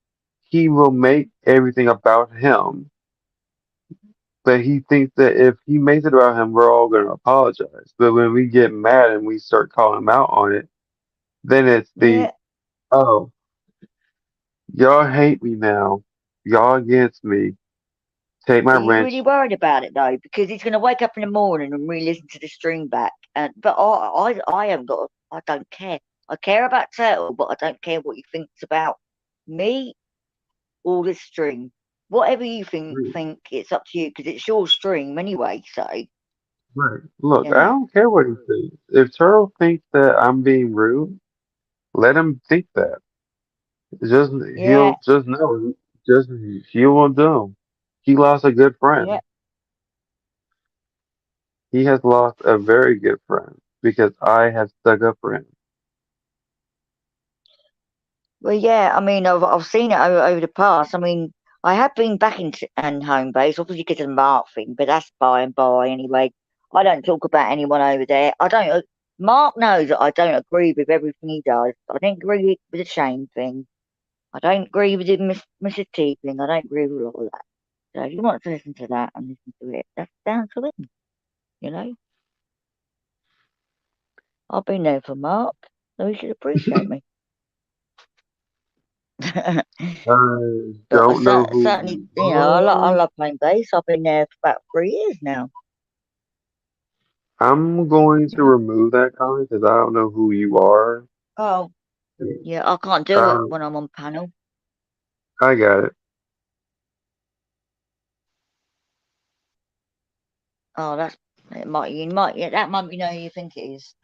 He will make everything about him, but he thinks that if he makes it about him, we're all going to apologize. But when we get mad and we start calling him out on it, then it's Yeah. oh, y'all hate me now. Y'all against me. Take my Are you really wrench. worried about it though? Because he's going to wake up in the morning and re-listen to the stream back. And but I haven't got. I don't care. I care about Turtle, but I don't care what he thinks about me or the stream. Whatever you think it's up to you because it's your stream anyway. So Right. Look, you I know, don't care what he thinks. If Turtle thinks that I'm being rude, let him think that. Just yeah, he'll just know. Just he won't do. He lost a good yeah. friend. He has lost a very good friend because I have stuck up for him. Well, yeah. I mean, I've seen it over the past. I mean, I have been back in home base, obviously because of the Mark thing, but that's by and by anyway. I don't talk about anyone over there. I don't. Mark knows that I don't agree with everything he does. I don't agree with the Shane thing. I don't agree with the Mrs. T thing. I don't agree with all of that. So if you want to listen to that and listen to it, that's down to him. You know, I've been there for Mark, so he should appreciate me. I But I don't know who certainly, you you know, I are. love playing bass. I've been there for about 3 years now. I'm going to remove that comment because I don't know who you are. Oh, yeah, I can't do it Um, when I'm on panel. I got it. Oh, yeah, that might be know who you think it is.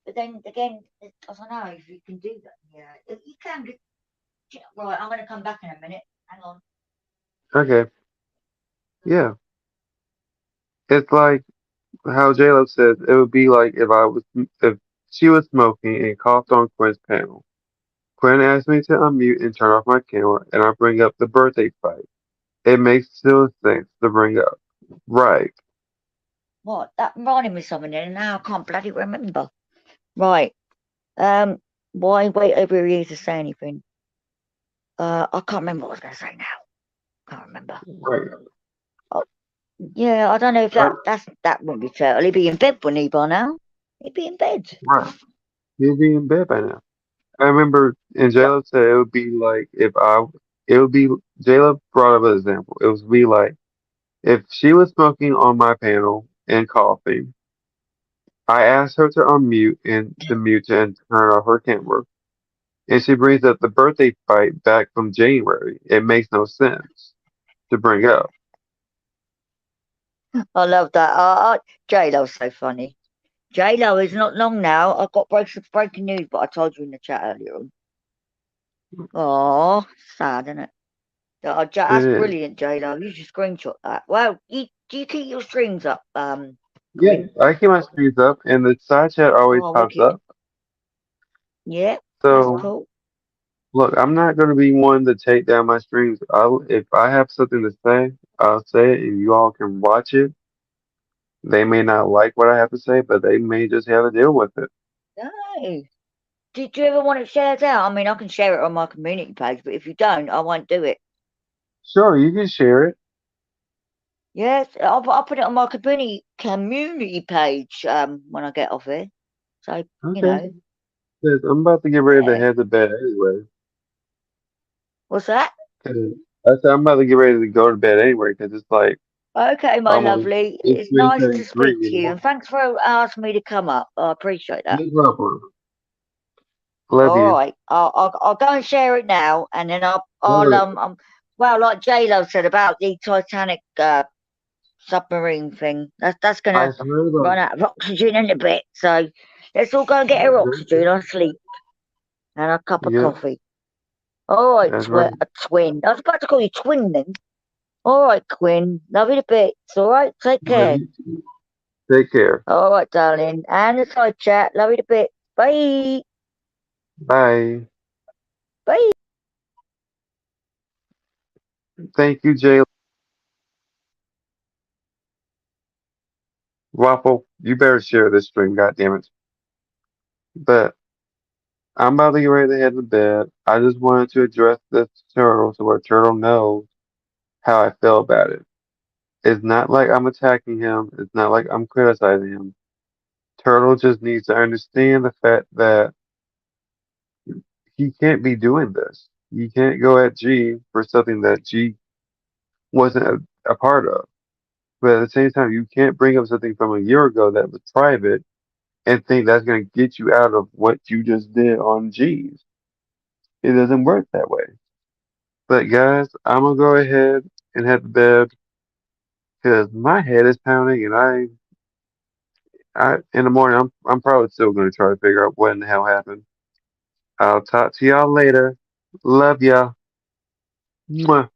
But then again, I don't know if you can do that. Yeah, if you can. Right, I'm going to come back in a minute. Hang on. Okay. Yeah. It's like how J-Lo said it would be like if she was smoking and coughed on Quinn's panel. Quinn asked me to unmute and turn off my camera, and I bring up the birthday fight. It makes no sense to bring up. Right. What? That reminded me of something, and now I can't bloody remember. Right. Um. Why wait over here to say anything? I can't remember what I was going to say now. Can't remember. Right. Oh, yeah, I don't know if Right. that wouldn't be fair. He'd be in bed, wouldn't he, by now? He'd be in bed. Right. He'll be in bed by now. I remember, and But J-Lo said it would be like it would be, J-Lo brought up an example. It would be like, if she was smoking on my panel and coughing, I asked her to unmute and to mute and turn off her camera. And she brings up the birthday fight back from January. It makes no sense to bring up. I love that. J Lo's so funny. J Lo is not long now. I got breaking news, but I told you in the chat earlier on. Oh, sad, isn't it? It That's is. brilliant, J Lo. You should screenshot that. Well, do you keep your streams up, Yeah, Quinn? I keep my screens up and the side chat always Oh, pops wicked. up. Yeah, that's So cool. look, I'm not going to be one to take down my streams. If I have something to say, I'll say it and you all can watch it. They may not like what I have to say, but they may just have to deal with it. No. Did you ever want it shared out? I mean, I can share it on my community page, but if you don't, I won't do it. Sure, you can share it. Yes, I'll put it on my community page when I get off here. So, you Okay. know, 'Cause I'm about to get ready to yeah. head to bed anyway. What's that? 'Cause I said I'm about to get ready to go to bed anyway because it's like Okay, my almost lovely. it's It's three nice to thirty three speak in to the you, and morning. thanks for asking me to come up. I appreciate that. No problem. Love All you. right, I'll go and share it now, and then All I'll right. well, like J Lo said about the Titanic submarine thing, that's I gonna heard about run out of oxygen in a bit. So let's all go and get our exactly. oxygen, I sleep, and a cup of Yep, coffee. All right, that's right. a twin. I was about to call you twin then. All right, Quinn. Love you to bits. All right, take Love care. you too. Take care. All right, darling. And the side chat. Love you to bits. Bye. Bye. Bye. Thank you, Jay. Waffle, you better share this stream, goddammit. But I'm about to get ready to head to bed. I just wanted to address this turtle so where Turtle knows how I feel about it. It's not like I'm attacking him. It's not like I'm criticizing him. Turtle just needs to understand the fact that he can't be doing this. You can't go at G for something that G wasn't a part of. But at the same time, you can't bring up something from a year ago that was private and think that's going to get you out of what you just did on G's. It doesn't work that way. But guys, I'm gonna go ahead and head to bed because my head is pounding, and I in the morning, I'm probably still gonna try to figure out what in the hell happened. I'll talk to y'all later. Love ya. Mwah.